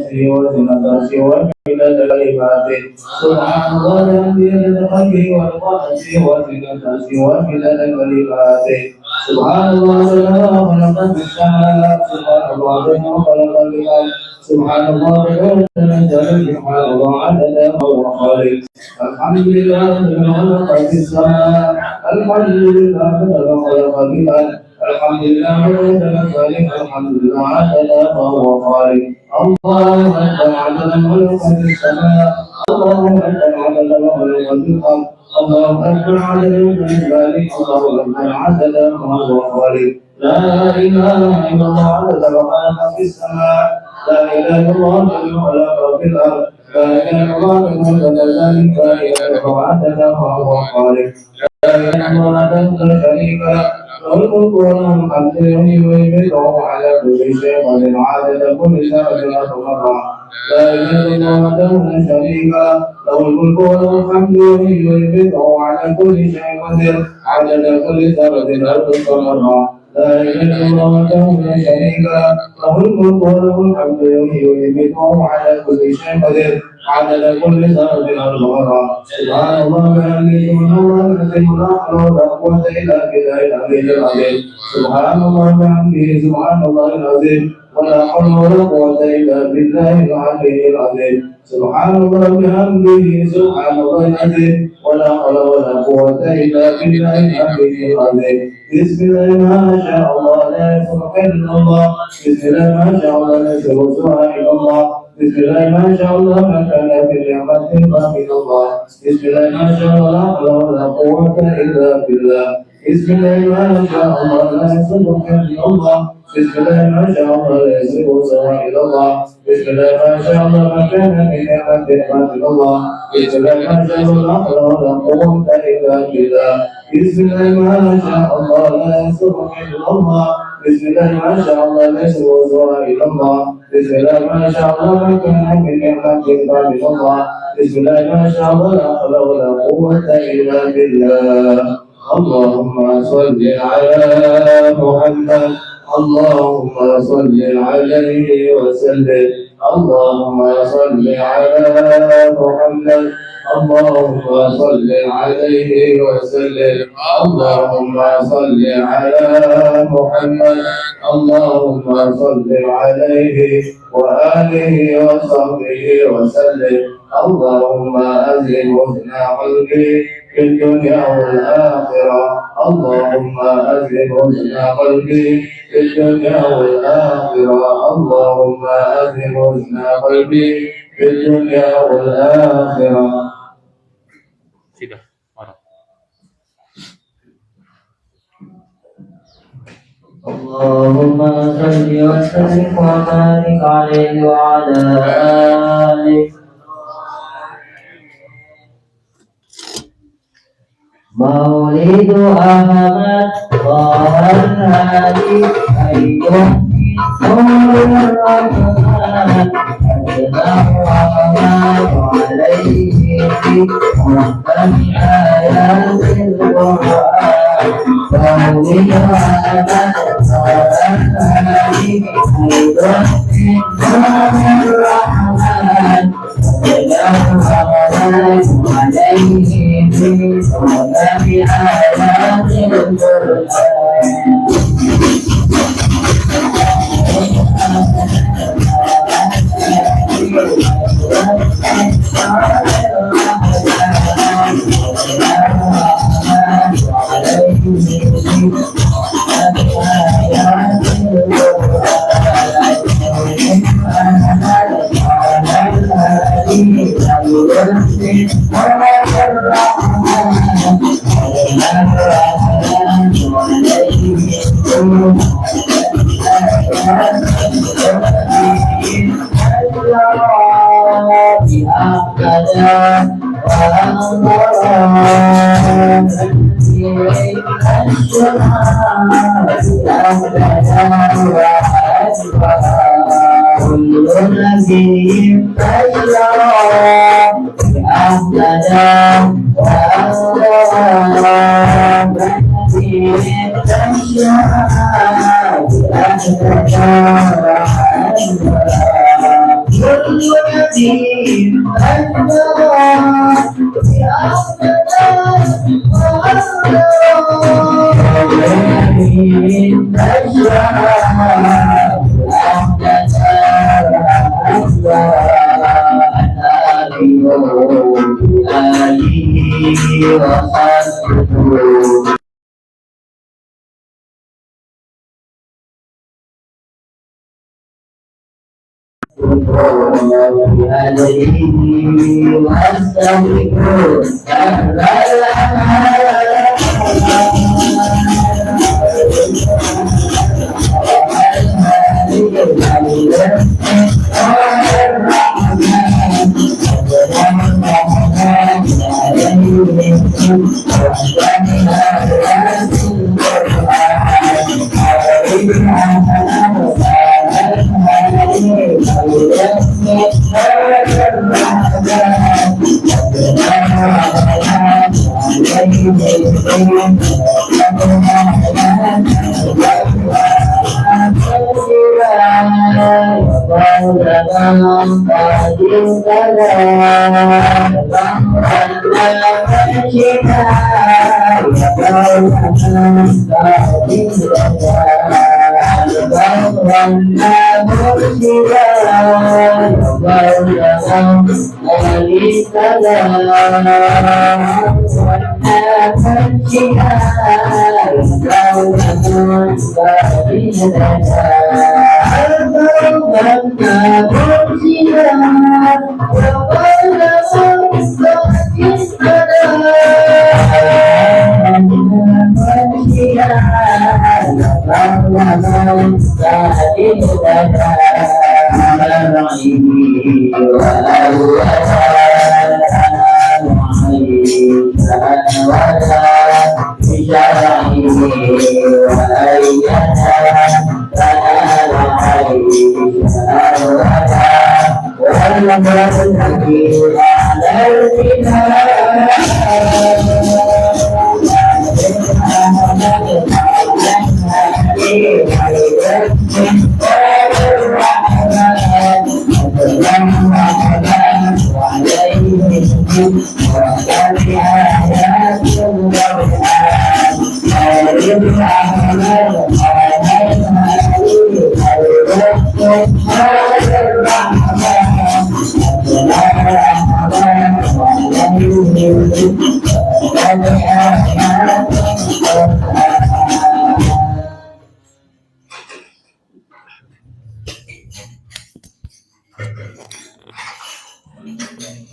وزنة ومداد كلماته سبحان الله الذي يتقي والقدس وزنة ومداد كلماته سبحان الله الذي خلق السماء سبحان الله الذي خلق الأرض سبحان الله الذي تنزل سبحان الله عدد ما هو خالق الحمد لله الذي خلق السماء الحمد لله الذي خلق الأرض الحمد لله الذي تنزل الحمد لله عدد ما هو خالق الله أكبر عدد ما خلق السماء الله أكبر عدد ما خلق الأرض الله أكبر عدد ما ذلك الله أكبر عدد ما هو خالق لا إله إلا الله عدد ما خلق في السماء لا إله إلا الله الذي خلق في الأرض لا إله إلا الله الذي خلق ذلك لا إله إلا الله عدد ما هو خالق لا إله إلا الله عدد شريك له الملك وله الحمد يحيي ويميت وهو على كل شيء قدير عدد كل شيء مرة لا إله إلا الله وحده لا شريك له الملك وله الحمد يحيي ويميت وهو على كل شيء قدير عدد كل ذرة مرة لا إله إلا الله وحده لا شريك له الملك وله الحمد يحيي ويميت وهو على كل شيء قدير عدد كل ذرة مرة سبحان الله وبحمده سبحان الله العظيم لا حول ولا قوة إلا بالله العلي العظيم سبحان الله وبحمده سبحان الله العظيم ولا حول ولا قوة إلا بالله العلي العظيم سبحان الله وبحمده سبحان الله العظيم ولا حول ولا قوة إلا بالله العلي العظيم بسم الله ما شاء الله لا يصرف إلا الله بسم الله ما شاء الله لا يصرف إلا الله بسم الله ما شاء الله ما كان في نعمة من الله بسم الله ما شاء الله لا حول ولا قوة إلا بالله بسم الله ما شاء الله لا يصرف إلا الله بسم الله ما شاء الله لا يصرف إلا الله بسم الله ما شاء الله ما كان في نعمة من الله بسم الله ما شاء الله لا حول ولا قوة إلا بالله بسم الله ما شاء الله لا يصرف إلا الله بسم الله ما شاء الله لا يصرف إلا الله بسم الله ما شاء الله ما كان في نعمة من الله بسم الله ما شاء الله لا حول ولا قوة إلا بالله اللهم صل على محمد اللهم صل عليه وسلم اللهم صل على محمد اللهم صل عليه وسلم اللهم صل على محمد اللهم صل عليه وآله وصحبه وسلم اللهم أزل حسن قلبي في الدنيا والآخرة اللهم أزل حسن قلبي في الدنيا والآخرة اللهم أزل حسن قلبي في الدنيا والآخرة اللهم صل وسلم وبارك عليه وعلى آله مولد أحمد طه الهادي أيها نور الرحمن الرحمن عليه ومن آيات القرآن مولد أحمد طه الهادي أيها نور الرحمن عليه وفي آيات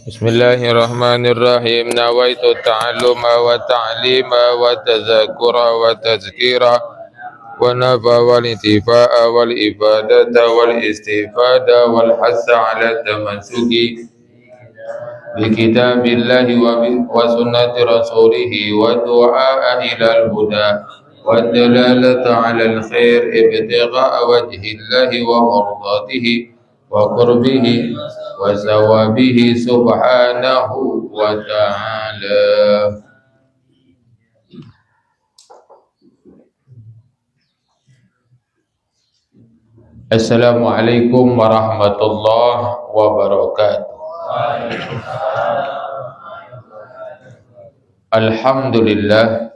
Bismillahirrahmanirrahim. Nawaitu ta'alluma wa ta'lima wa tazakura wa tazkira wa nafa wal intifa'a wal ibadata wal istifada wal hassa ala tamassuki bi kitabillahi wa sunnati rasulihi wa du'a ila al-huda wa dalalata ala al-khair ibtigha'a wajhillahi wa mardatihi wa qurbihi wa sawabihi subhanahu wa ta'ala. Assalamualaikum warahmatullahi wabarakatuh. Alhamdulillah,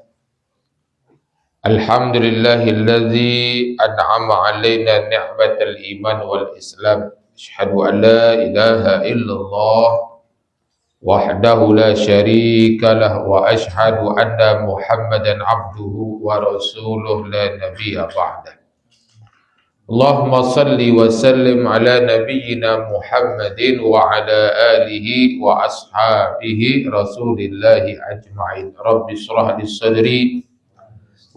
alhamdulillahilladzi an'ama alaina ni'matal iman wal islam. Asyhadu an la ilaha illallah wahdahu la syarika lah wa asyhadu anna Muhammadan abduhu wa rasuluh la nabiyya ba'dah. Allahumma salli wa sallim ala nabiyyina Muhammadin wa ala alihi wa ashabihi rasulillahi ajma'in. Rabbi shrah li sadri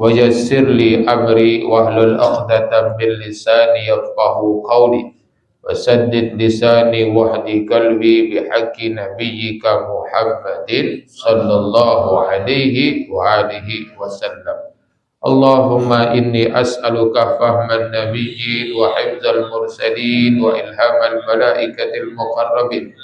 wa yassir li amri wahlul 'uqdatam min lisani yafqahu qawli wasaddid lisani wahdi qalbi bihaqqi nabiyyika Muhammadin sallallahu alaihi wa alihi wasallam. Allahumma inni as'aluka fahman nabiyyin wa hifzal mursalin wa ilhamal malaikatil muqarrabin.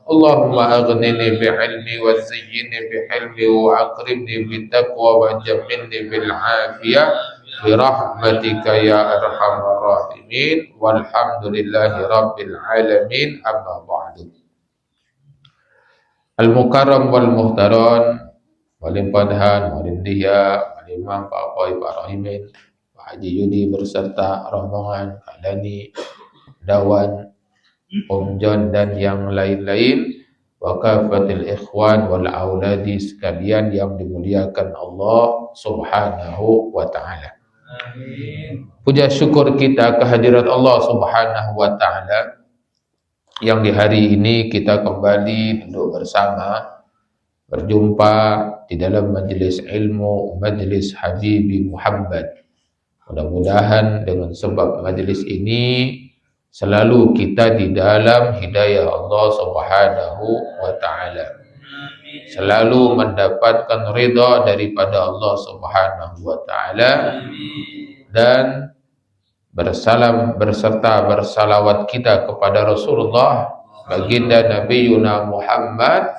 Allahumma aghnini bi'ilmi wa zayyini bihilmi wa aqribni bittaqwa wa jammilni bil afiyah birahmatika ya arhamar rahimin walhamdulillahi rabbil alamin amma ba'd. ba'du. Al-Mukarram wal Muhtaron, Walim Padhan, Walim Diya, Walim Imam, Pak Apoy, Pak Rahimin, Pak Haji Yudi berserta rombongan, Kak Dani, Dawan, Om John dan yang lain-lain, wa kafatil ikhwan wal auladi sekalian yang dimuliakan Allah Subhanahu wa ta'ala. Amin. Puja syukur kita kehadirat Allah Subhanahu wa ta'ala yang di hari ini kita kembali duduk bersama, berjumpa di dalam majelis ilmu, majelis Habibi Muhammad. Mudah-mudahan dengan sebab majelis ini selalu kita di dalam hidayah Allah Subhanahu wa ta'ala, selalu mendapatkan ridha daripada Allah Subhanahu wa ta'ala, dan berserta bersalawat kita kepada Rasulullah baginda Nabiyuna Muhammad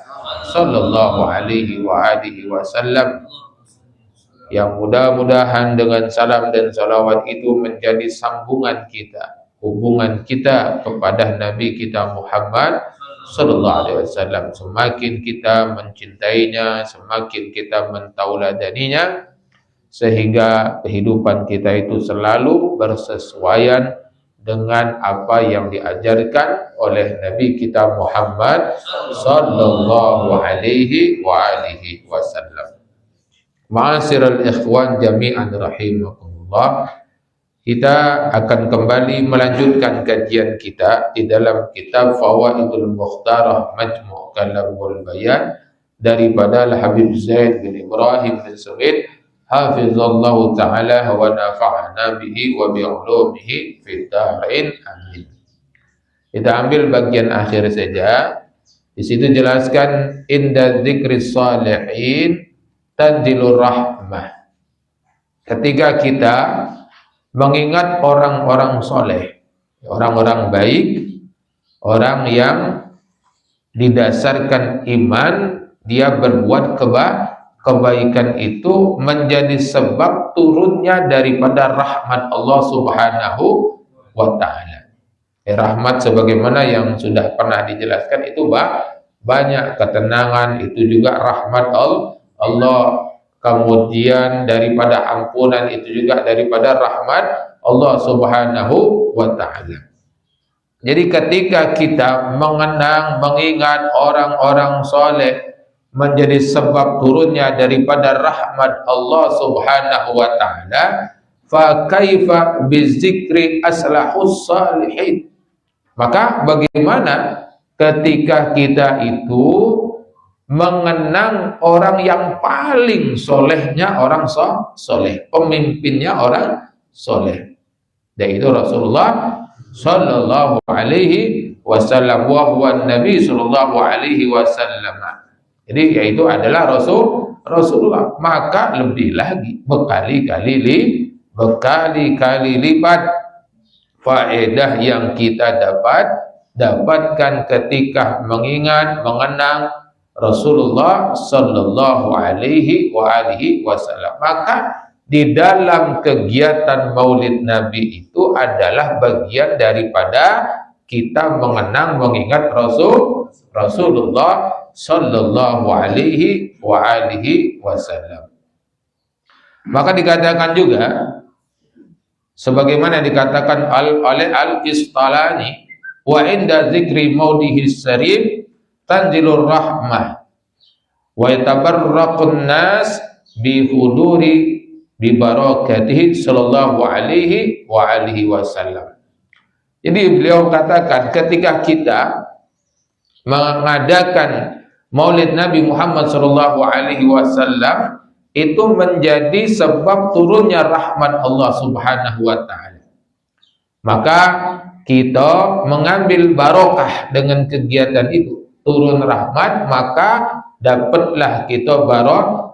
sallallahu alaihi wa alihi wasallam, yang mudah-mudahan dengan salam dan salawat itu menjadi sambungan kita, hubungan kita kepada Nabi kita Muhammad sallallahu alaihi wasallam. Semakin kita mencintainya, semakin kita mentauladaninya, sehingga kehidupan kita itu selalu bersesuaian dengan apa yang diajarkan oleh Nabi kita Muhammad sallallahu alaihi wa alihi wasallam. Ma'asyiral ikhwan jami'an rahimakumullah, kita akan kembali melanjutkan kajian kita di dalam kitab Fawaidul Mukhtarah Majmu' Kalamul Bayan daripada Al-Habib Zaid bin Ibrahim bin Sa'id hafizallahu ta'ala wa nafa'ana bihi wa bi'ulumihi fid dharain, amin. Kita ambil bagian akhir saja. Di situ jelaskan inda dzikris salihin tanzilur rahmah. Ketika kita mengingat orang-orang soleh, orang-orang baik, orang yang didasarkan iman, dia berbuat kebaikan itu menjadi sebab turunnya daripada rahmat Allah Subhanahu wa ta'ala. Rahmat sebagaimana yang sudah pernah dijelaskan itu banyak, ketenangan itu juga rahmat Allah, kemudian daripada ampunan itu juga daripada rahmat Allah Subhanahu wa ta'ala. Jadi ketika kita mengingat orang-orang soleh menjadi sebab turunnya daripada rahmat Allah Subhanahu wa ta'ala, fa kaifa bizikri aslahus salihin. Maka bagaimana ketika kita itu mengenang orang yang paling solehnya orang soleh, pemimpinnya orang soleh, yaitu Rasulullah sallallahu alaihi wasallam, wa huwa Nabi sallallahu alaihi wasallam. Jadi yaitu adalah Rasulullah. Maka lebih lagi berkali-kali lipat faedah yang kita dapatkan ketika mengenang Rasulullah sallallahu alaihi wa alihi wasallam. Maka di dalam kegiatan Maulid Nabi itu adalah bagian daripada kita mengingat Rasulullah sallallahu alaihi wa alihi wasallam. Maka dikatakan juga sebagaimana dikatakan oleh Al-Istalani, wa inda dzikri maudihi syarif tanzilur rahmah wa yatabarraqun nas bi huduri bi barakatihi sallallahu alaihi wa alihi wasallam. Jadi beliau katakan ketika kita mengadakan Maulid Nabi Muhammad sallallahu alaihi wasallam itu menjadi sebab turunnya rahmat Allah Subhanahu wa ta'ala. Maka kita mengambil barokah dengan kegiatan itu, turun rahmat, maka dapatlah kita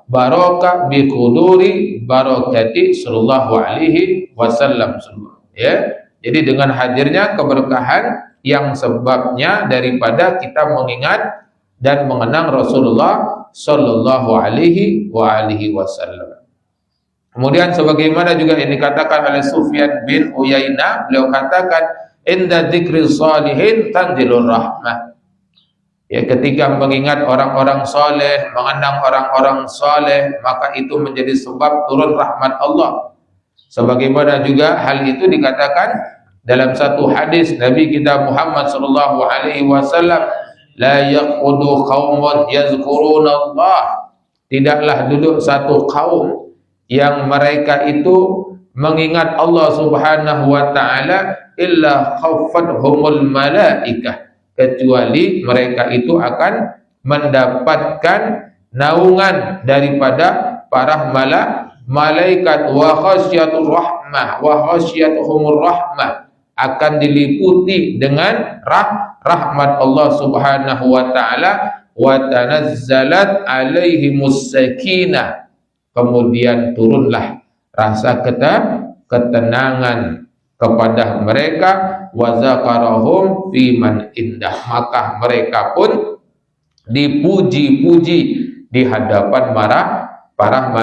barokah bi quduri barakati sallallahu alaihi wasallam, ya. Jadi dengan hadirnya keberkahan yang sebabnya daripada kita mengingat dan mengenang Rasulullah sallallahu alaihi wa alihi wasallam. Kemudian sebagaimana juga yang dikatakan oleh Sufyan bin Uyainah, beliau katakan inda dzikri shalihin tanzilur rahmah. Ya, ketika mengingat orang-orang soleh, mengenang orang-orang soleh, maka itu menjadi sebab turun rahmat Allah. Sebagaimana juga hal itu dikatakan dalam satu hadis Nabi kita Muhammad sallallahu alaihi wasallam, la yaqudu qaumun yazkuruna Allah. Tidaklah duduk satu kaum yang mereka itu mengingat Allah Subhanahu wa taala illa khaffathumul malaikah, kecuali mereka itu akan mendapatkan naungan daripada para malaikat, wa khasyatur rahmah wa khasyatuhumur rahmah, akan diliputi dengan rahmat Allah Subhanahu wa taala, wa tanazzalat alaihimus sakinah, kemudian turunlah rasa ketenangan kepada mereka, wa zakarahum fi man indah, maka mereka pun dipuji-puji di hadapan para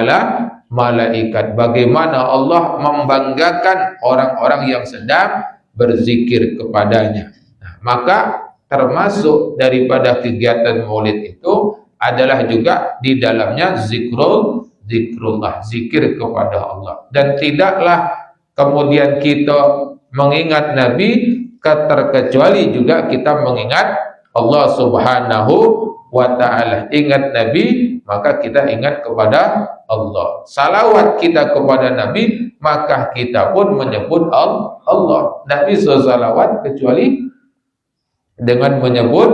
malaikat. Bagaimana Allah membanggakan orang-orang yang sedang berzikir kepadanya. Nah, maka termasuk daripada kegiatan maulid itu adalah juga di dalamnya zikrullah, zikir kepada Allah. Dan tidaklah kemudian kita mengingat Nabi terkecuali juga kita mengingat Allah Subhanahu wa ta'ala. Ingat Nabi, maka kita ingat kepada Allah. Salawat kita kepada Nabi, maka kita pun menyebut Allah. Nabi salawat kecuali dengan menyebut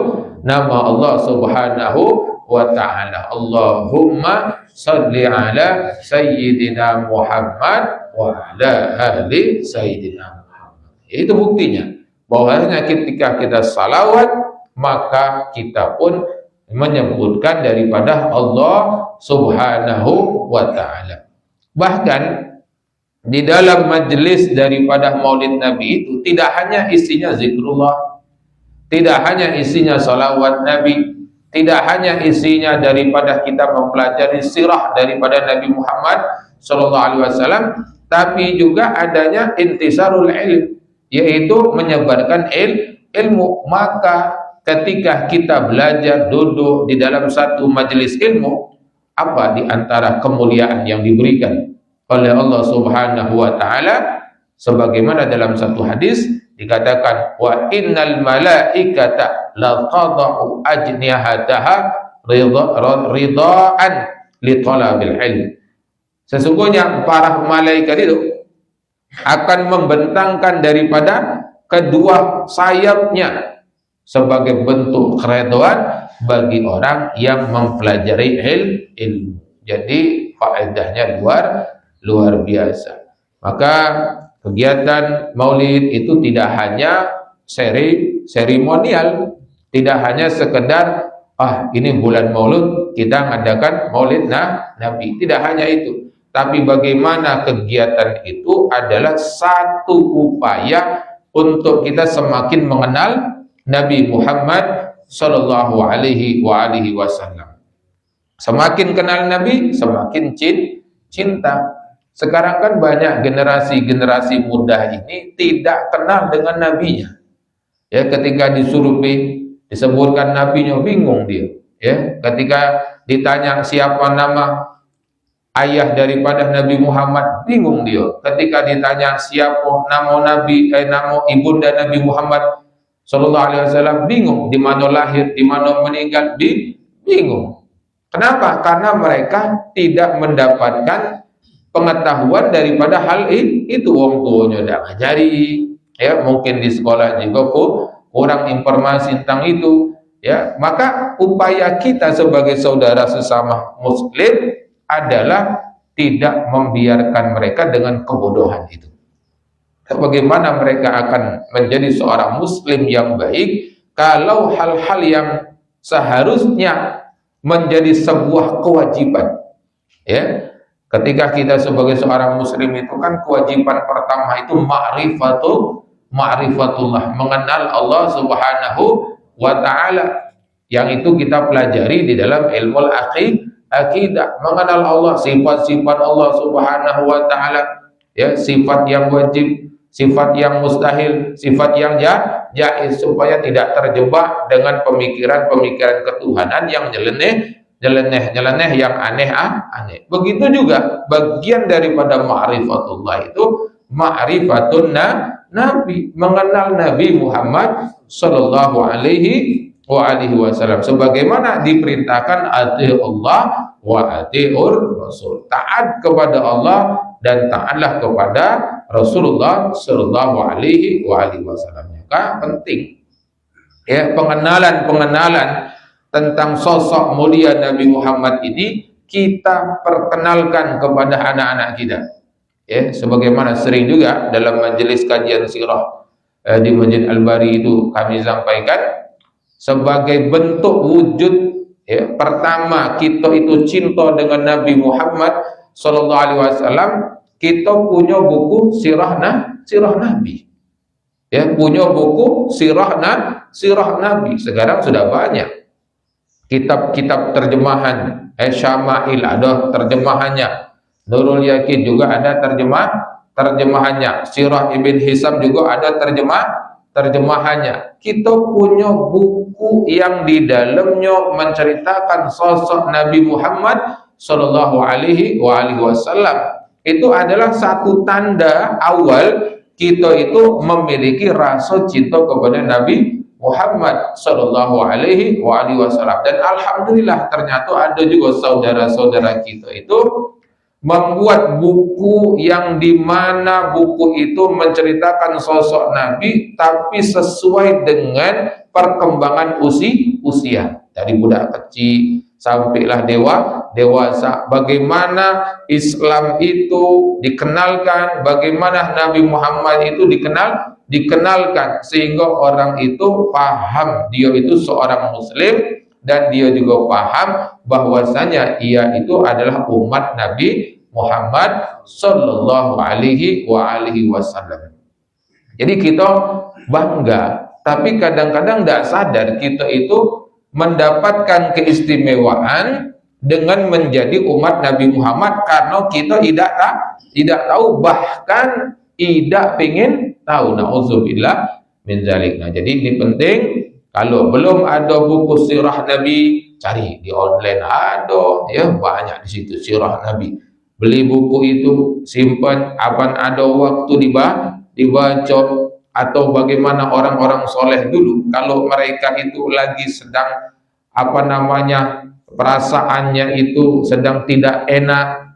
nama Allah Subhanahu wa ta'ala. Allahumma salli ala Sayyidina Muhammad wa ala ahli Sayyidina Muhammad. Itu buktinya bahwasanya ketika kita salawat, maka kita pun menyebutkan daripada Allah Subhanahu wa ta'ala. Bahkan di dalam majelis daripada maulid Nabi itu tidak hanya isinya zikrullah, tidak hanya isinya salawat Nabi, tidak hanya isinya daripada kita mempelajari sirah daripada Nabi Muhammad sallallahu alaihi wasallam, tapi juga adanya intisarul ilm, yaitu menyebarkan ilmu. Maka ketika kita belajar duduk di dalam satu majelis ilmu, apa di antara kemuliaan yang diberikan oleh Allah Subhanahu wa taala, sebagaimana dalam satu hadis dikatakan, wa innal malaikata la tadau ajnihataha ridaan li talabil ilm. Sesungguhnya para malaikat itu akan membentangkan daripada kedua sayapnya sebagai bentuk keridhaan bagi orang yang mempelajari ilmu. Jadi faedahnya luar biasa. Maka kegiatan maulid itu tidak hanya seremonial, tidak hanya sekedar ini bulan maulid kita mengadakan maulid Nabi, tidak hanya itu. Tapi bagaimana kegiatan itu adalah satu upaya untuk kita semakin mengenal Nabi Muhammad sallallahu alaihi wasallam. Semakin kenal Nabi, semakin cinta. Sekarang kan banyak generasi muda ini tidak kenal dengan nabinya. Ya, ketika disuruh disebutkan nabinya bingung dia. Ya, ketika ditanya siapa nama ayah daripada Nabi Muhammad, bingung dia. Ketika ditanya siapa nama ibunda Nabi Muhammad sallallahu alaihi wasallam, bingung. Di mana lahir, di mana meninggal, bingung. Kenapa? Karena mereka tidak mendapatkan pengetahuan daripada hal itu. Wong tuanya udah ngajari, ya, mungkin di sekolah juga kurang informasi tentang itu, ya. Maka upaya kita sebagai saudara sesama muslim adalah tidak membiarkan mereka dengan kebodohan itu. Bagaimana mereka akan menjadi seorang muslim yang baik kalau hal-hal yang seharusnya menjadi sebuah kewajiban, ya. Ketika kita sebagai seorang muslim itu kan kewajiban pertama itu ma'rifatullah, mengenal Allah Subhanahu wa ta'ala, yang itu kita pelajari di dalam ilmu akidah, mengenal Allah, sifat-sifat Allah Subhanahu wa ta'ala, ya, sifat yang wajib, sifat yang mustahil, sifat yang jaiz, supaya tidak terjebak dengan pemikiran-pemikiran ketuhanan yang nyeleneh yang aneh. Begitu juga bagian daripada ma'rifatullah itu ma'rifatun Nabi, mengenal Nabi Muhammad sallallahu alaihi wasallam sebagaimana diperintahkan ati Allah wa atiur Rasul, taat kepada Allah dan taatlah kepada Rasulullah sallallahu alaihi wasallam. Maka penting ya pengenalan tentang sosok mulia Nabi Muhammad ini kita perkenalkan kepada anak-anak kita. Ya, sebagaimana sering juga dalam majelis kajian sirah di Masjid Al-Bari itu kami sampaikan sebagai bentuk wujud ya, pertama kita itu cinta dengan Nabi Muhammad sallallahu alaihi wasallam, kita punya buku sirah Nabi. Ya, punya buku sirah Nabi. Sekarang sudah banyak kitab-kitab terjemahan, Syama'il ada terjemahannya, Nurul Yakin juga ada terjemahannya, Sirah Ibn Hisam juga ada terjemahannya. Kita punya buku yang di dalamnya menceritakan sosok Nabi Muhammad sallallahu alaihi wasallam. Itu adalah satu tanda awal kita itu memiliki rasa cinta kepada Nabi Muhammad sallallahu alaihi wasallam. Dan alhamdulillah ternyata ada juga saudara-saudara kita itu membuat buku yang dimana buku itu menceritakan sosok Nabi tapi sesuai dengan perkembangan usia dari budak kecil sampailah dewasa, bagaimana Islam itu dikenalkan, bagaimana Nabi Muhammad itu dikenalkan sehingga orang itu paham dia itu seorang muslim dan dia juga paham bahwasanya ia itu adalah umat Nabi Muhammad sallallahu alaihi wasallam. Jadi kita bangga, tapi kadang-kadang tidak sadar kita itu mendapatkan keistimewaan dengan menjadi umat Nabi Muhammad karena kita tidak tahu, bahkan tidak ingin tahu. Nauzubillah min zalik. Nah, jadi ini penting. Kalau belum ada buku sirah Nabi, cari di online ada ya, banyak di situ sirah Nabi. Beli buku itu, simpan, aban ada waktu dibaca. Atau bagaimana orang-orang soleh dulu, kalau mereka itu lagi sedang perasaannya itu sedang tidak enak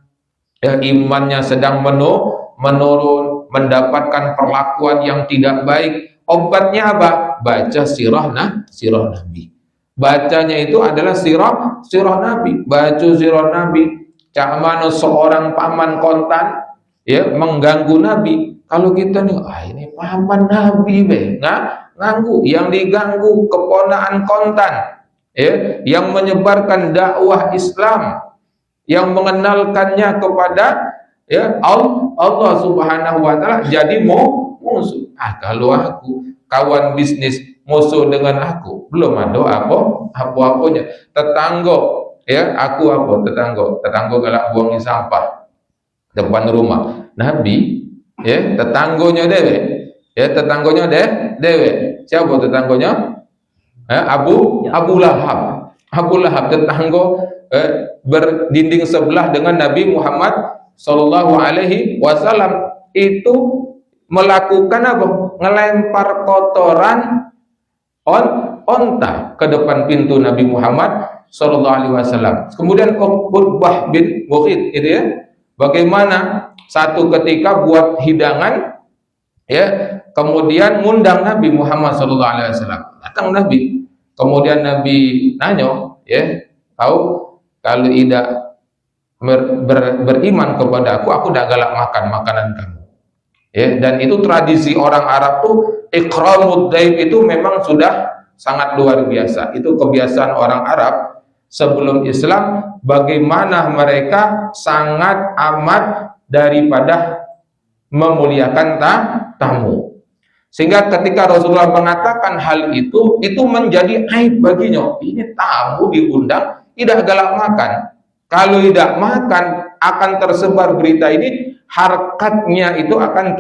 ya, imannya sedang menurun, mendapatkan perlakuan yang tidak baik, obatnya apa? Baca sirah Nabi. Bacanya itu adalah sirah Nabi. Baca sirah Nabi. Cak mana seorang paman kontan ya mengganggu Nabi. Kalau kita nih, ini paman Nabi nganggu, yang diganggu keponakan kontan ya, yang menyebarkan dakwah Islam, yang mengenalkannya kepada ya Allah Subhanahu wa taala, jadi musuh. Kalau aku kawan bisnis musuh dengan aku, belum ada apa-apanya. Tetangga ya, aku tetangga galak buangi sampah depan rumah. Nabi ya, tetangganya dewe. Siapa tetangganya? Abu Lahab. Tetangga berdinding sebelah dengan Nabi Muhammad sallallahu alaihi wasallam, itu melakukan apa? Ngelempar kotoran onta ke depan pintu Nabi Muhammad sallallahu alaihi wasallam. Kemudian Uqbah bin Mughith itu ya, bagaimana satu ketika buat hidangan ya, kemudian ngundang Nabi Muhammad sallallahu alaihi wasallam. Datang Nabi, kemudian Nabi nanya ya, kau kalau tidak beriman kepada aku tidak galak makan makanan kamu ya. Dan itu tradisi orang Arab tuh, ikramud daib itu memang sudah sangat luar biasa. Itu kebiasaan orang Arab sebelum Islam, bagaimana mereka sangat amat daripada memuliakan tamu, sehingga ketika Rasulullah mengatakan hal itu menjadi aib baginya. Ini tamu diundang tidak galak makan, kalau tidak makan akan tersebar berita ini, harkatnya itu akan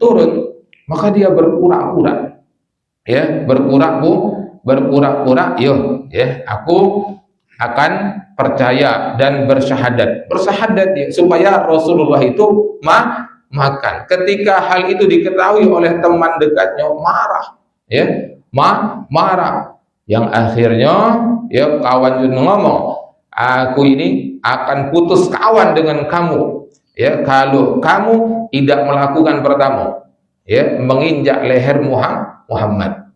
turun, maka dia berpura-pura ya, berpura-pura, yo, ya, aku akan percaya dan bersyahadat ya, supaya Rasulullah itu makan. Ketika hal itu diketahui oleh teman dekatnya, marah, ya, marah. Yang akhirnya, ya, kawan itu ngomong, aku ini akan putus kawan dengan kamu, ya, kalau kamu tidak melakukan pertama, ya, menginjak leher Muhammad.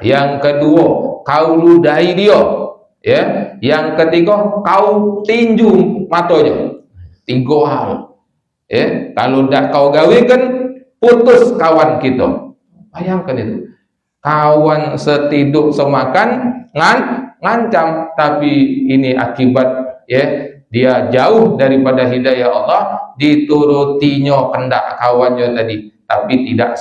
Yang kedua, kau ludahi dia, ya. Yang ketiga, kau tinju matanya. 3 hal, ya. Kalau tidak kau gawekan, putus kawan kita. Bayangkan itu, kawan setiduk semakan ngancam, tapi ini akibat, ya, dia jauh daripada hidayah Allah, diturutinya kendak kawannya tadi, tapi tidak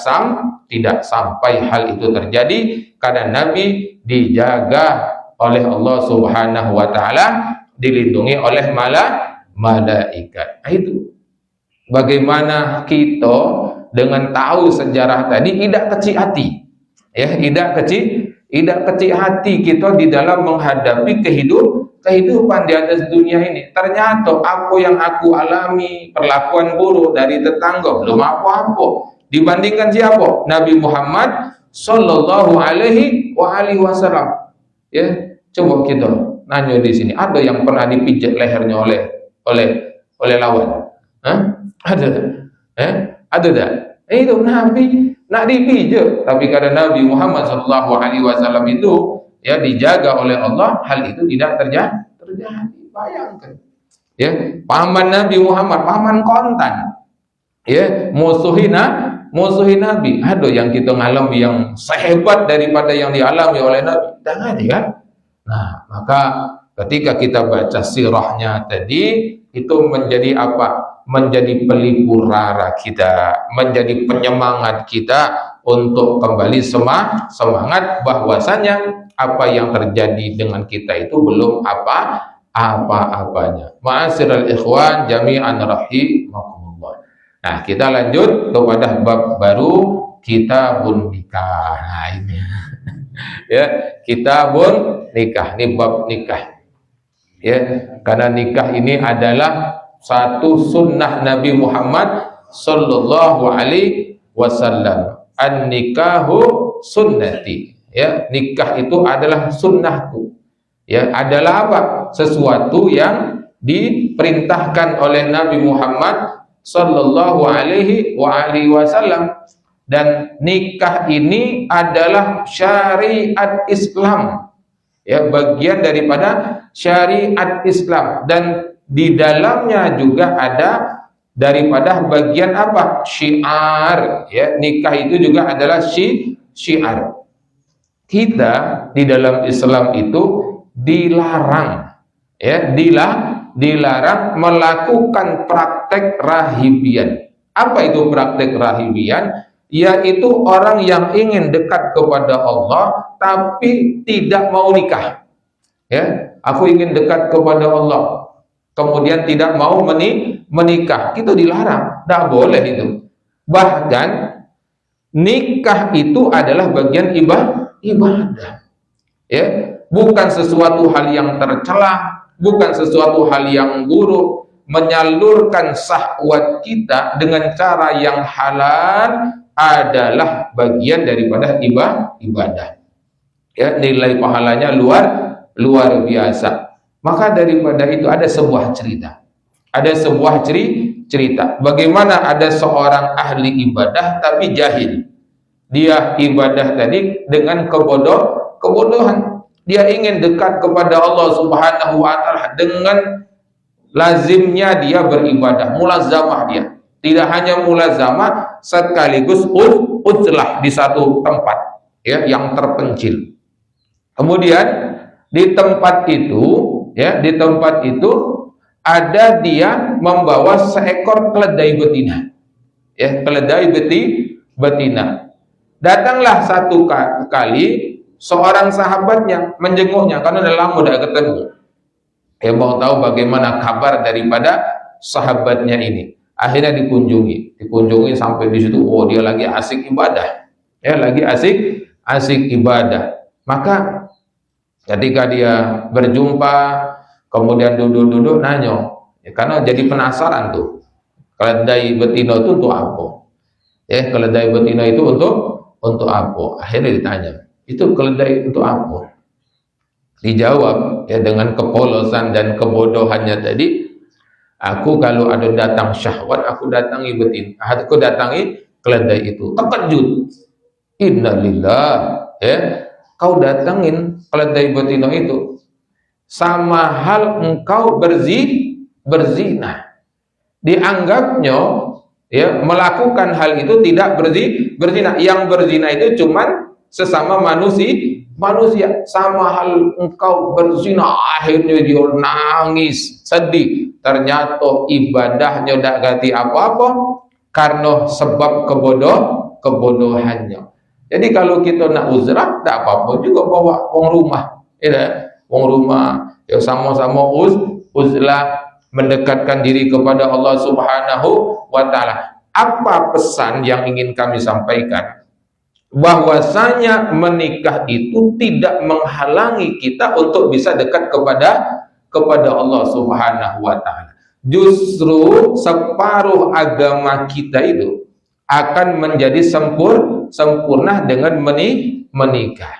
sampai hal itu terjadi karena Nabi dijaga oleh Allah Subhanahu wa taala, dilindungi oleh malaikat. Itu bagaimana kita dengan tahu sejarah tadi tidak kecil hati, ya, tidak kecil hati kita di dalam menghadapi kehidupan di atas dunia ini. Ternyata apa yang aku alami, perlakuan buruk dari tetangga, belum apa-apa dibandingkan siapa? Nabi Muhammad sallallahu alaihi wasallam. Ya, coba kita nanya di sini, ada yang pernah dipijat lehernya oleh lawan? Hah? Ada tak? Ada tak? Itu Nabi nak dipijat, tapi karena Nabi Muhammad sallallahu alaihi wasallam itu, ya, dijaga oleh Allah, hal itu tidak terjadi. Bayangkan, ya, paman Nabi Muhammad, paman kontan, ya, musuhi Nabi. Ada yang kita ngalami yang sehebat daripada yang dialami oleh Nabi? Jangan, kan? Nah, maka ketika kita baca sirahnya tadi, itu menjadi apa? Menjadi pelipur rara kita, menjadi penyemangat kita untuk kembali semangat bahwasanya apa yang terjadi dengan kita itu belum apa-apanya. Ma'asyiral ikhwan jami'an rahimakumullah. Nah, kita lanjut kepada bab baru, kitabun nikah. Nah, ini ya, kitabun nikah, ini bab nikah, ya, karena nikah ini adalah satu sunnah Nabi Muhammad sallallahu alaihi wasallam. An-nikahu sunnati, ya, nikah itu adalah sunnahku, ya, adalah apa? Sesuatu yang diperintahkan oleh Nabi Muhammad sallallahu alaihi wasallam. Dan nikah ini adalah syariat Islam, ya, bagian daripada syariat Islam, dan di dalamnya juga ada daripada bagian apa? Syiar, ya, nikah itu juga adalah syiar. Kita di dalam Islam itu dilarang, ya, dilarang melakukan praktek rahibian. Apa itu praktek rahibian? Yaitu orang yang ingin dekat kepada Allah tapi tidak mau nikah. Ya, aku ingin dekat kepada Allah, kemudian tidak mau menikah, itu dilarang, tidak boleh itu. Bahkan nikah itu adalah bagian ibadah, ya, bukan sesuatu hal yang tercela, bukan sesuatu hal yang buruk. Menyalurkan syahwat kita dengan cara yang halal adalah bagian daripada ibadah. Ya, nilai pahalanya luar biasa. Maka daripada itu ada sebuah cerita. Ada sebuah cerita. Bagaimana ada seorang ahli ibadah tapi jahil. Dia ibadah tadi dengan kebodohan. Dia ingin dekat kepada Allah Subhanahu wa taala dengan lazimnya dia beribadah, mulazamah dia. Tidak hanya mulazamah, sekaligus uzlah di satu tempat, ya, yang terpencil. Kemudian di tempat itu, ya, di tempat itu ada dia membawa seekor keledai betina, ya, keledai betina. Datanglah satu kali seorang sahabatnya menjenguknya karena udah lama udah ketemu. Dia mau tahu bagaimana kabar daripada sahabatnya ini. Akhirnya dikunjungi sampai di situ. Oh, dia lagi asik ibadah, ya, lagi asik asik ibadah. Maka ketika dia berjumpa, kemudian duduk-duduk nanya, ya, karena jadi penasaran tuh, keledai betina itu untuk apa? Ya, keledai betina itu untuk apa? Akhirnya ditanya, itu keledai untuk apa? Dijawab ya dengan kepolosan dan kebodohannya tadi, aku kalau ada datang syahwat, aku datangi betina, aku datangi keledai itu. Terkejut, innalillah, ya, kau datangin keledai betina itu sama hal engkau berzina. Dianggapnya ya melakukan hal itu tidak berzina. Yang berzina itu cuman sesama manusia. Sama hal engkau berzina, akhirnya dia nangis, sedih. Ternyata ibadahnya tidak ganti apa-apa karena sebab kebodohannya. Jadi kalau kita nak uzrah, tak apa-apa juga bawa uang rumah, ya, uang rumah, ya sama-sama uzlah, mendekatkan diri kepada Allah Subhanahu wa Ta'ala. Apa pesan yang ingin kami sampaikan? Bahwasanya menikah itu tidak menghalangi kita untuk bisa dekat kepada Allah Subhanahu wa Ta'ala. Justru separuh agama kita itu akan menjadi sempurna dengan menikah.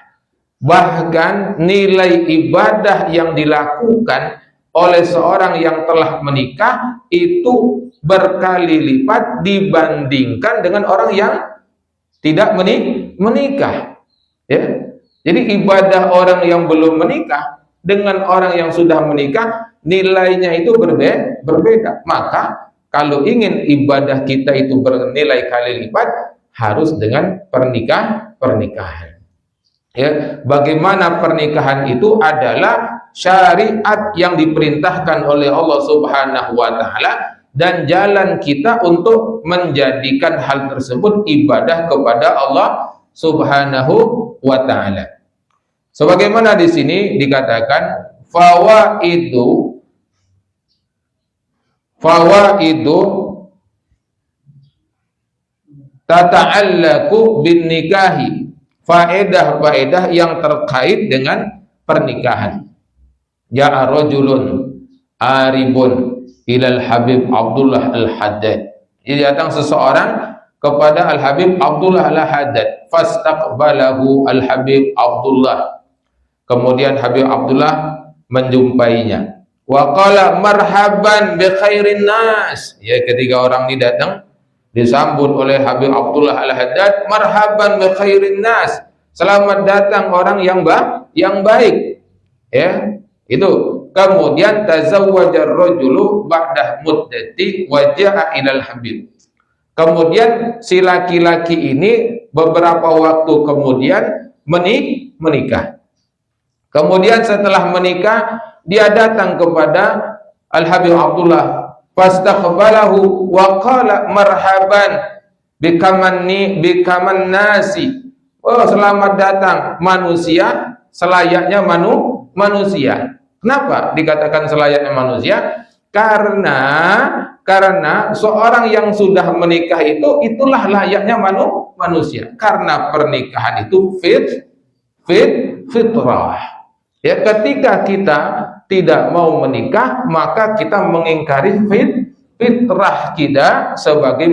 Bahkan nilai ibadah yang dilakukan oleh seorang yang telah menikah itu berkali lipat dibandingkan dengan orang yang tidak menikah. Ya. Jadi ibadah orang yang belum menikah dengan orang yang sudah menikah nilainya itu berbeda. Maka kalau ingin ibadah kita itu bernilai kali lipat, harus dengan pernikahan. Ya, bagaimana pernikahan itu adalah syariat yang diperintahkan oleh Allah Subhanahu wa Ta'ala, dan jalan kita untuk menjadikan hal tersebut ibadah kepada Allah Subhanahu wa Ta'ala. Sebagaimana di sini dikatakan fawaidu tata'allaku bin nikahi, faedah-faedah yang terkait dengan pernikahan. Ja'a rajulun aribun ilal Habib Abdullah al-Haddad. Jadi datang seseorang kepada Al-Habib Abdullah al-Haddad, fastaqbalahu al-Habib Abdullah. Kemudian Habib Abdullah menjumpainya. Wa qala marhaban bi khairin nas. Ya, ketika orang ini datang disambut oleh Habib Abdullah al-Haddad, marhaban bi khairin nas. Selamat datang orang yang baik. Ya, itu. Kemudian tazawwaja ar-rajulu ba'da muddati wa ja'a ilal Habib. Kemudian si laki-laki ini beberapa waktu kemudian menikah. Kemudian setelah menikah, dia datang kepada Al-Habib Abdullah, fastaqbalahu wa qala marhaban bikaman nasi. Oh, selamat datang manusia selayaknya manusia. Kenapa dikatakan selayaknya manusia? Karena seorang yang sudah menikah itulah layaknya manusia. Karena pernikahan itu fitrah. Ya, ketika kita tidak mau menikah, maka kita mengingkari fitrah kita sebagai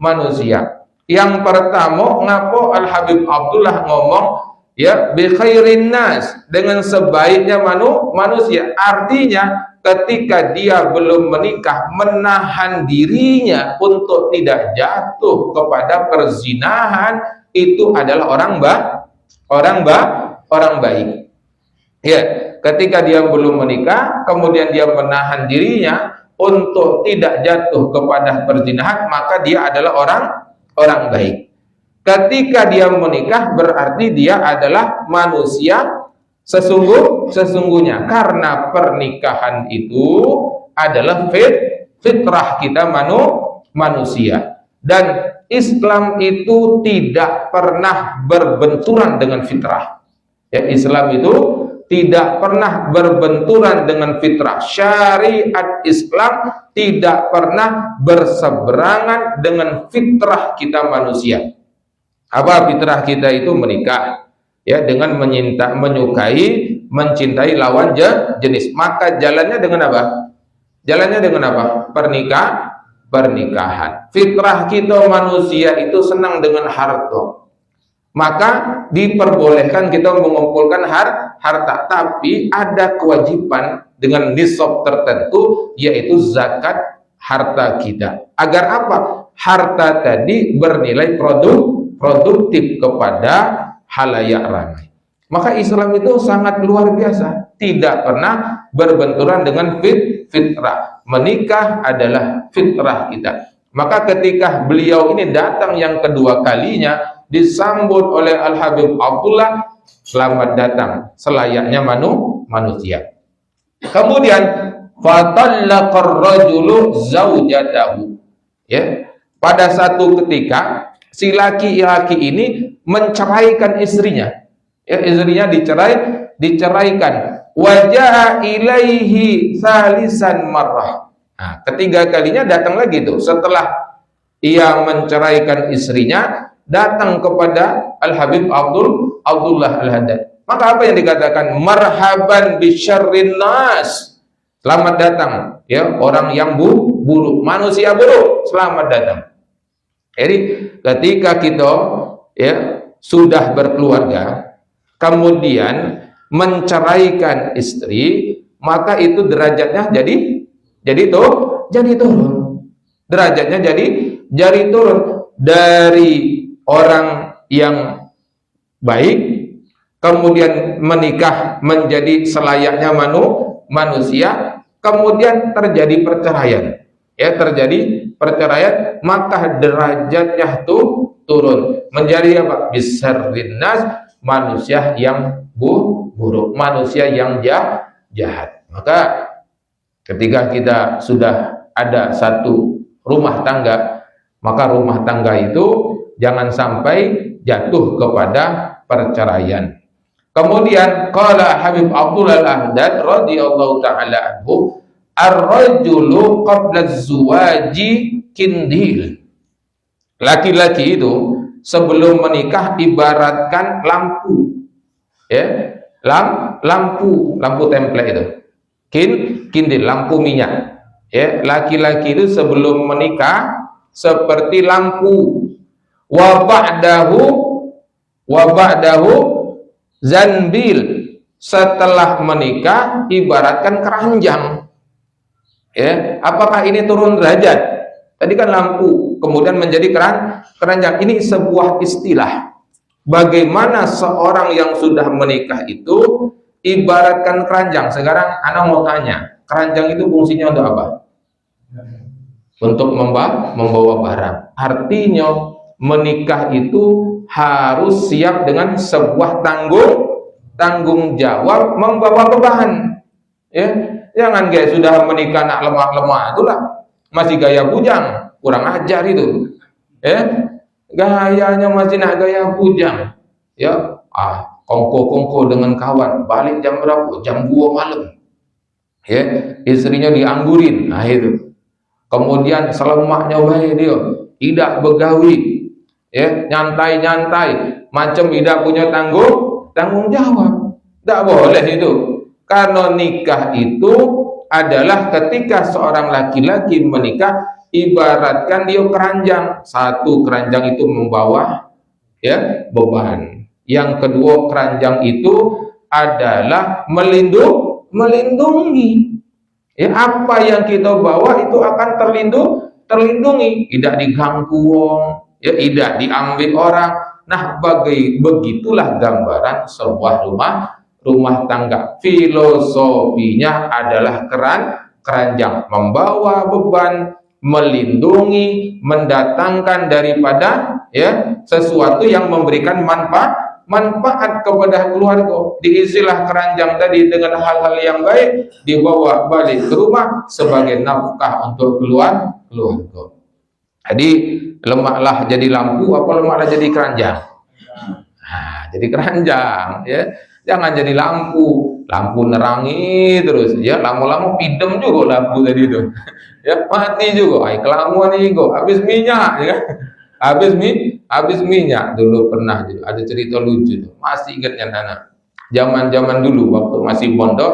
manusia. Yang pertama, ngapo Al-Habib Abdullah ngomong ya bi khairin nas, dengan sebaiknya manusia. Artinya ketika dia belum menikah, menahan dirinya untuk tidak jatuh kepada perzinahan, itu adalah orang baik. Ya, ketika dia belum menikah, kemudian dia menahan dirinya untuk tidak jatuh kepada perzinahan, maka dia adalah orang baik. Ketika dia menikah, berarti dia adalah manusia sesungguhnya, karena pernikahan itu adalah fitrah kita manusia, dan Islam itu tidak pernah berbenturan dengan fitrah. Ya, Islam itu tidak pernah berbenturan dengan fitrah. Syariat Islam tidak pernah berseberangan dengan fitrah kita manusia. Apa fitrah kita itu menikah, ya, dengan menyukai, mencintai lawan jenis. Maka jalannya dengan apa? Jalannya dengan apa? Pernikahan. Fitrah kita manusia itu senang dengan harta. Maka diperbolehkan kita mengumpulkan harta, tapi ada kewajiban dengan nisab tertentu, yaitu zakat harta kita. Agar apa? Harta tadi bernilai produktif kepada halayak ramai. Maka Islam itu sangat luar biasa, tidak pernah berbenturan dengan fitrah. Menikah adalah fitrah kita. Maka ketika beliau ini datang yang kedua kalinya, disambut oleh Al-Habib Abdullah, selamat datang selayaknya manusia. Kemudian fatallaqar rajulu zaujatahu, ya, pada satu ketika si laki-laki ini menceraikan istrinya, ya, istrinya diceraikan. Wajah ilaihi salisan marrah. Nah, ketiga kalinya datang lagi tuh, setelah ia menceraikan istrinya, datang kepada Al-Habib Abdullah Al-Haddad. Maka apa yang dikatakan? Marhaban bisyarrin nas. Selamat datang, ya, orang yang buruk, manusia buruk, selamat datang. Jadi ketika kita, ya, sudah berkeluarga, kemudian menceraikan istri, maka itu derajatnya jadi turun. Derajatnya jadi turun dari orang yang baik, kemudian menikah menjadi selayaknya manusia, kemudian terjadi perceraian, ya, terjadi perceraian, maka derajatnya tuh turun menjadi apa? Bisarrin nas, manusia yang buruk, manusia yang jahat. Maka ketika kita sudah ada satu rumah tangga, maka rumah tangga itu jangan sampai jatuh kepada perceraian. Kemudian qala Habib Abdullah Al-Haddad radhiyallahu taala anhu, ar-rajulu qabla az-zuwaji kindil. Laki-laki itu sebelum menikah ibaratkan lampu, ya, lampu template itu. Kindil, lampu minyak. Ya, laki-laki itu sebelum menikah seperti lampu. Wa ba'dahu zanbil. Setelah menikah ibaratkan keranjang. Ya, apakah ini turun derajat? Tadi kan lampu, kemudian menjadi keranjang. Ini sebuah istilah. Bagaimana seorang yang sudah menikah itu ibaratkan keranjang. Sekarang anak mau tanya, keranjang itu fungsinya untuk apa? Untuk membawa barang. Artinya menikah itu harus siap dengan sebuah tanggung jawab membawa beban. Ya, jangan kayak sudah menikah nak lemah-lemah, itulah masih gaya bujang, kurang ajar itu. Ya, gayanya masih nak gaya bujang. Ya, kongko-kongko dengan kawan, balik jam berapa? Jam 2 malam. Ya, istrinya dianggurin. Nah itu. Kemudian selemaknya baik dia, tidak begawi. Ya, nyantai-nyantai, macam tidak punya tanggung jawab. Tidak boleh itu. Karena nikah itu adalah ketika seorang laki-laki menikah, ibaratkan dia keranjang. Satu, keranjang itu membawa, ya, beban. Yang kedua, keranjang itu adalah melindungi. Ya, apa yang kita bawa itu akan terlindungi, tidak diganggu, ya, tidak diambil orang. Nah, begitulah gambaran sebuah rumah tangga. Filosofinya adalah keranjang, membawa beban, melindungi, mendatangkan daripada, ya, sesuatu yang memberikan manfaat kepada keluarga. Diisilah keranjang tadi dengan hal-hal yang baik, dibawa balik ke rumah sebagai nafkah untuk keluarga. Jadi lemaklah jadi lampu, apa lemaklah jadi keranjang? Nah, jadi keranjang, ya. Jangan jadi lampu nerangi terus, ya, lama-lama pidem juga lampu tadi itu. Ya, mati juga, kelamuan juga, habis minyak, ya. habis minyak dulu pernah ada cerita lucu tuh. Masih ingatnya anak. Zaman-zaman dulu waktu masih pondok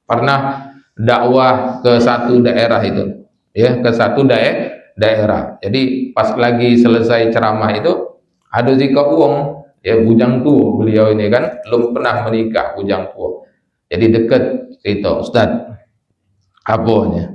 pernah dakwah ke satu daerah itu. Ya, ke satu daerah. Jadi pas lagi selesai ceramah itu ada jika uang ya bujang tua beliau ini kan belum pernah menikah bujang tua. Jadi dekat itu Ustaz. Apanya?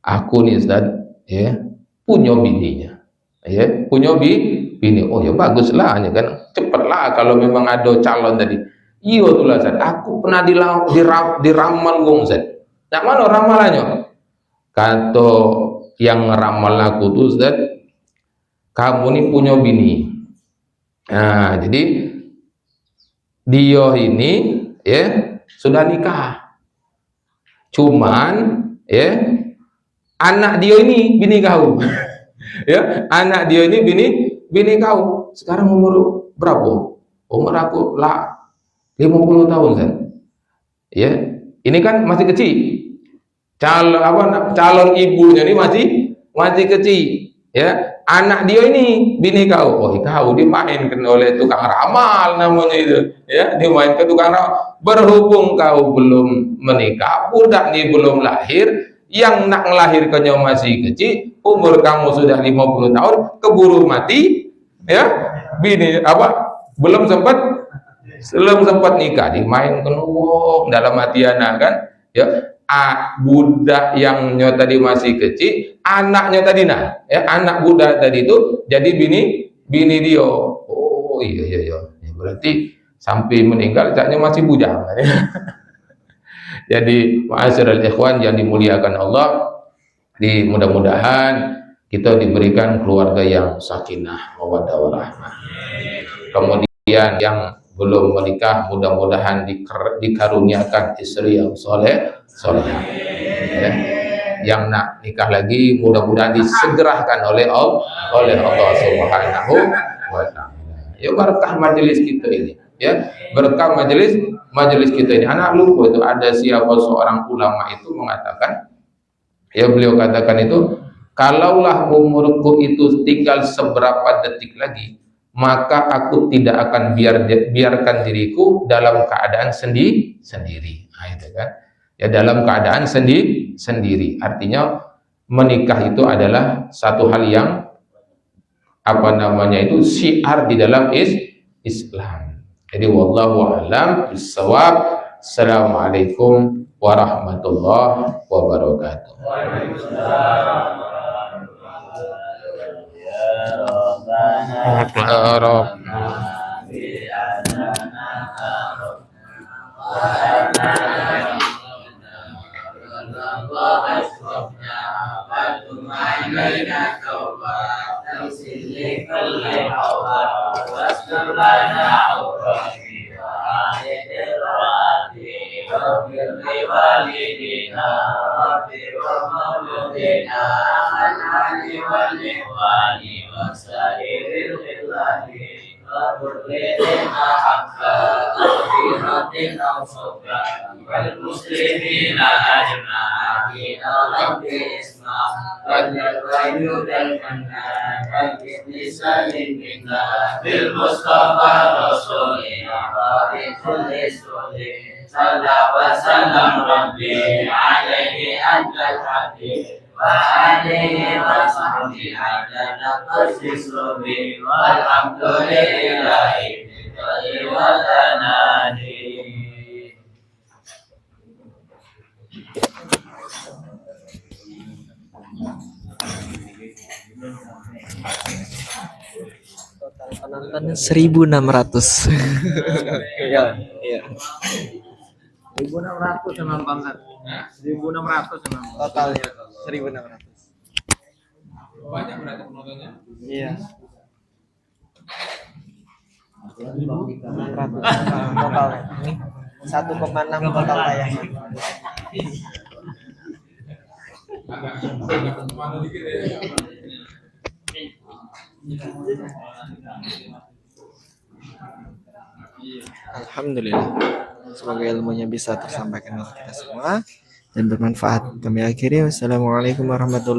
Aku nih Ustaz ya punya bininya. Ya, punya bini. Oh ya baguslah ya kan. Cepatlah kalau memang ada calon tadi. Iya tuh lah Ustaz. Aku pernah diramal wong Ustaz. Nah mana ramalannya? Kata yang ngeramal aku tuh Ustaz, kamu nih punya bini. Nah, jadi dia ini ya sudah nikah. Cuman ya anak dia ini bini kau. Ya, anak dia ini bini kau. Sekarang umur berapa? Umur aku lah 50 tahun kan. Ya, ini kan masih kecil. Calon ibunya ini masih kecil. Ya, anak dia ini bini kau. Oh, kau dimainkan oleh tukang ramal namanya itu. Ya, dimainkan tukang ramal. Berhubung kau belum menikah, budak ini belum lahir, yang nak melahirkannya masih kecil, umur kamu sudah 50 tahun, keburu mati, ya, bini belum sempat nikah, dimainkan uang dalam hati anak kan, ya, budak yang tadi masih kecil, anaknya tadi ya, anak budak tadi itu jadi bini dia. Oh iya, berarti sampai meninggal caknya masih bujang. Jadi ma'asyiral ikhwan yang dimuliakan Allah, mudah-mudahan kita diberikan keluarga yang sakinah, mawaddah warahmah. Kemudian yang belum menikah mudah-mudahan dikaruniakan istri yang solehah. Ya. Yang nak nikah lagi mudah-mudahan disegerakan oleh Allah Subhanahu wa taala. Ya berkah majelis kita ini. Ya, berkah majelis kita ini. Anak lupa itu ada siapa seorang ulama itu mengatakan, ya beliau katakan itu, kalaulah umurku itu tinggal seberapa detik lagi, maka aku tidak akan biarkan diriku dalam keadaan sendiri. Nah, itu kan. Ya dalam keadaan sendiri. Artinya menikah itu adalah satu hal yang itu syiar di dalam Islam. Jadi wallahu a'lam bissawab. Assalamualaikum warahmatullahi wabarakatuh. Waalaikumsalam warahmatullahi والمسلمين أجمعين رب اسمع والغيب المنان والإذن سلم منا بالمصطفى رسولنا وبكل سؤل صلى وسلم ربي عليه أنت الحبيب وآله وصحبه عدد قدس ربي والحمد لله بالخير والأناني. Total penonton 1.600. Iya. 1.600 yang nonton kan? 1.600 yang nonton. Totalnya 1.600. Banyak berarti penontonnya? Iya. 1.600 totalnya. Ini 1,6 total tayangan. Agak kemana dikit ya. Alhamdulillah. Semoga ilmunya bisa tersampaikan kepada kita semua dan bermanfaat. Kami akhiri. Wassalamualaikum warahmatullahi wabarakatuh.